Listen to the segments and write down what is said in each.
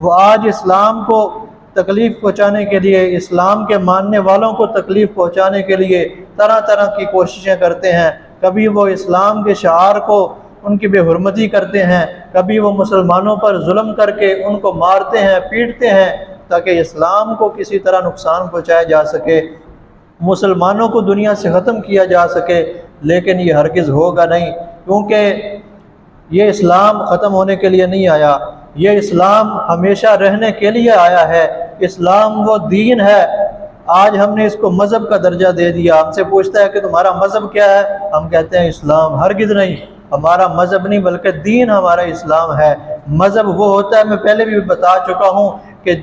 وہ آج اسلام کو تکلیف پہنچانے کے لیے، اسلام کے ماننے والوں کو تکلیف پہنچانے کے لیے طرح طرح کی کوششیں کرتے ہیں۔ کبھی وہ اسلام کے شعار کو ان کی بے حرمتی کرتے ہیں، کبھی وہ مسلمانوں پر ظلم کر کے ان کو مارتے ہیں، پیٹتے ہیں تاکہ اسلام کو کسی طرح نقصان پہنچایا جا سکے، مسلمانوں کو دنیا سے ختم کیا جا سکے۔ لیکن یہ ہرگز ہوگا نہیں، کیونکہ یہ اسلام ختم ہونے کے لیے نہیں آیا، یہ اسلام ہمیشہ رہنے کے لیے آیا ہے۔ اسلام وہ دین ہے، آج ہم نے اس کو مذہب کا درجہ دے دیا۔ ہم سے پوچھتا ہے کہ تمہارا مذہب کیا ہے، ہم کہتے ہیں اسلام۔ ہرگز نہیں، ہمارا مذہب نہیں بلکہ دین ہمارا اسلام ہے۔ مذہب وہ ہوتا ہے، میں پہلے بھی بتا چکا ہوں، کہ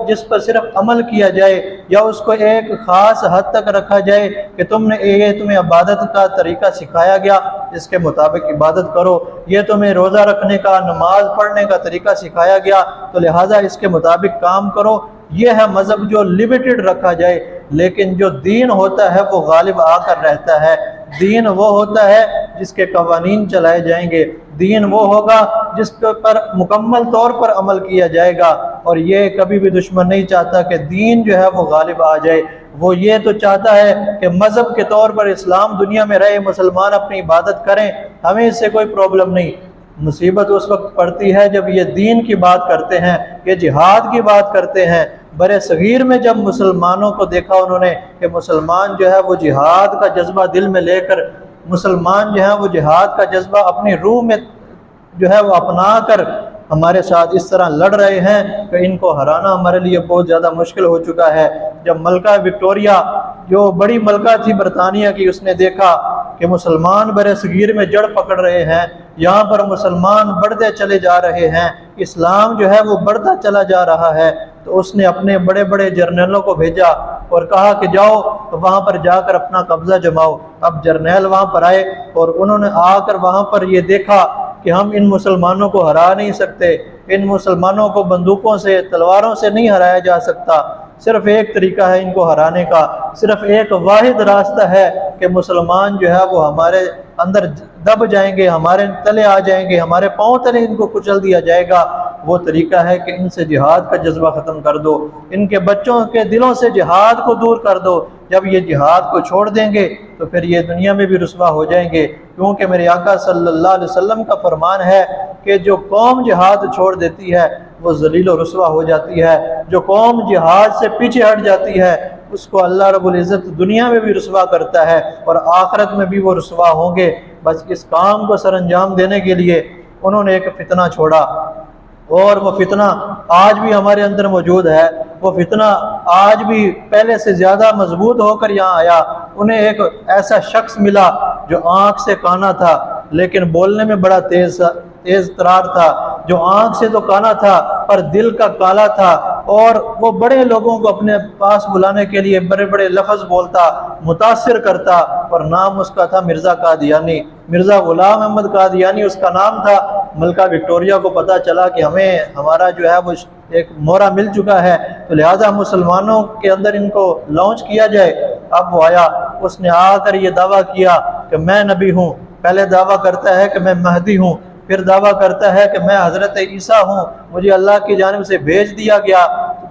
جس پر صرف عمل کیا جائے یا اس کو ایک خاص حد تک رکھا جائے کہ تمہیں عبادت کا طریقہ سکھایا گیا، اس کے مطابق عبادت کرو، یہ تمہیں روزہ رکھنے کا، نماز پڑھنے کا طریقہ سکھایا گیا تو لہٰذا اس کے مطابق کام کرو، یہ ہے مذہب جو لمیٹڈ رکھا جائے۔ لیکن جو دین ہوتا ہے وہ غالب آ کر رہتا ہے۔ دین وہ ہوتا ہے جس کے قوانین چلائے جائیں گے، دین وہ ہوگا جس پر مکمل طور پر عمل کیا جائے گا، اور یہ کبھی بھی دشمن نہیں چاہتا کہ دین جو ہے وہ غالب آ جائے۔ وہ یہ تو چاہتا ہے کہ مذہب کے طور پر اسلام دنیا میں رہے، مسلمان اپنی عبادت کریں، ہمیں اس سے کوئی پرابلم نہیں۔ مصیبت اس وقت پڑتی ہے جب یہ دین کی بات کرتے ہیں، یہ جہاد کی بات کرتے ہیں۔ برِ صغیر میں جب مسلمانوں کو دیکھا انہوں نے کہ مسلمان جو ہے وہ جہاد کا جذبہ دل میں لے کر، مسلمان جو ہے وہ جہاد کا جذبہ اپنی روح میں جو ہے وہ اپنا کر ہمارے ساتھ اس طرح لڑ رہے ہیں کہ ان کو ہرانا ہمارے لیے بہت زیادہ مشکل ہو چکا ہے۔ جب ملکہ وکٹوریہ جو بڑی ملکہ تھی برطانیہ کی، اس نے دیکھا کہ مسلمان برِ صغیر میں جڑ پکڑ رہے ہیں، یہاں پر مسلمان بڑھتے چلے جا رہے ہیں، اسلام جو ہے وہ بڑھتا چلا جا رہا ہے، تو اس نے اپنے بڑے بڑے جرنیلوں کو بھیجا اور کہا کہ جاؤ وہاں پر جا کر اپنا قبضہ جماؤ۔ اب جرنیل وہاں پر آئے اور انہوں نے آ کر وہاں پر یہ دیکھا کہ ہم ان مسلمانوں کو ہرا نہیں سکتے، ان مسلمانوں کو بندوقوں سے، تلواروں سے نہیں ہرایا جا سکتا، صرف ایک طریقہ ہے ان کو ہرانے کا، صرف ایک واحد راستہ ہے کہ مسلمان جو ہے وہ ہمارے اندر دب جائیں گے، ہمارے تلے آ جائیں گے، ہمارے پاؤں تلے ان کو کچل دیا جائے گا۔ وہ طریقہ ہے کہ ان سے جہاد کا جذبہ ختم کر دو، ان کے بچوں کے دلوں سے جہاد کو دور کر دو۔ جب یہ جہاد کو چھوڑ دیں گے تو پھر یہ دنیا میں بھی رسوا ہو جائیں گے، کیونکہ میرے آقا صلی اللہ علیہ وسلم کا فرمان ہے کہ جو قوم جہاد چھوڑ دیتی ہے وہ ذلیل و رسوا ہو جاتی ہے، جو قوم جہاد سے پیچھے ہٹ جاتی ہے اس کو اللہ رب العزت دنیا میں بھی رسوا کرتا ہے اور آخرت میں بھی وہ رسوا ہوں گے۔ بس اس کام کو سر انجام دینے کے لیے انہوں نے ایک فتنہ چھوڑا، اور وہ فتنہ آج بھی ہمارے اندر موجود ہے۔ وہ فتنہ آج بھی پہلے سے زیادہ مضبوط ہو کر یہاں آیا۔ انہیں ایک ایسا شخص ملا جو آنکھ سے کانا تھا لیکن بولنے میں بڑا تیز ترار تھا، جو آنکھ سے تو کانا تھا پر دل کا کالا تھا، اور وہ بڑے لوگوں کو اپنے پاس بلانے کے لیے بڑے بڑے لفظ بولتا، متاثر کرتا، اور نام اس کا تھا مرزا قادیانی، مرزا غلام احمد قادیانی اس کا نام تھا۔ ملکہ وکٹوریہ کو پتہ چلا کہ ہمارا جو ہے وہ ایک مورا مل چکا ہے، تو لہٰذا مسلمانوں کے اندر ان کو لانچ کیا جائے۔ اب وہ آیا، اس نے آ کر یہ دعویٰ کیا کہ میں نبی ہوں۔ پہلے دعویٰ کرتا ہے کہ میں مہدی ہوں، پھر دعویٰ کرتا ہے کہ میں حضرت عیسیٰ ہوں، مجھے اللہ کی جانب سے بھیج دیا گیا،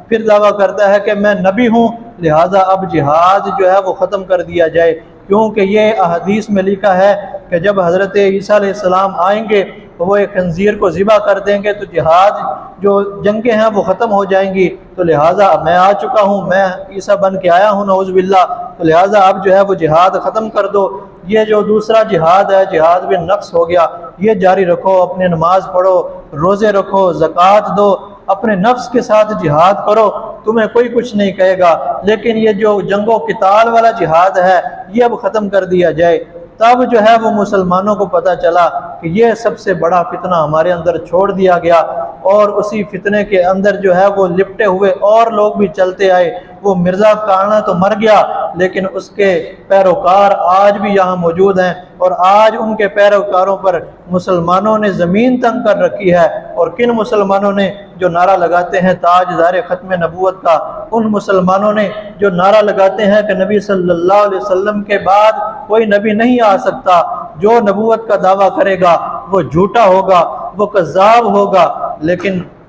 پھر دعویٰ کرتا ہے کہ میں نبی ہوں، لہٰذا اب جہاد جو ہے وہ ختم کر دیا جائے، کیونکہ یہ احادیث میں لکھا ہے کہ جب حضرت عیسیٰ علیہ السلام آئیں گے تو وہ ایک خنزیر کو ذبح کر دیں گے تو جہاد جو جنگیں ہیں وہ ختم ہو جائیں گی، تو لہٰذا میں آ چکا ہوں، میں عیسیٰ بن کے آیا ہوں نعوذ باللہ، تو لہٰذا اب جو ہے وہ جہاد ختم کر دو۔ یہ جو دوسرا جہاد ہے، جہاد بن نفس ہو گیا، یہ جاری رکھو، اپنے نماز پڑھو، روزے رکھو، زکوٰۃ دو، اپنے نفس کے ساتھ جہاد کرو، تمہیں کوئی کچھ نہیں کہے گا۔ لیکن یہ جو جنگ و قتال والا جہاد ہے یہ اب ختم کر دیا جائے۔ تب جو ہے وہ مسلمانوں کو پتہ چلا کہ یہ سب سے بڑا فتنہ ہمارے اندر چھوڑ دیا گیا، اور اسی فتنے کے اندر جو ہے وہ لپٹے ہوئے اور لوگ بھی چلتے آئے۔ وہ مرزا کانا تو مر گیا لیکن اس کے پیروکار آج بھی یہاں موجود ہیں، اور آج ان کے پیروکاروں پر مسلمانوں نے زمین تنگ کر رکھی ہے۔ اور کن مسلمانوں نے؟ جو نعرہ لگاتے ہیں تاجدار ختم نبوت کا، ان مسلمانوں نے جو نعرہ لگاتے ہیں کہ نبی صلی اللہ علیہ وسلم کے بعد کوئی نبی نہیں آ سکتا، جو نبوت کا دعویٰ کرے گا وہ جھوٹا ہوگا، وہ کذاب ہوگا۔ لیکن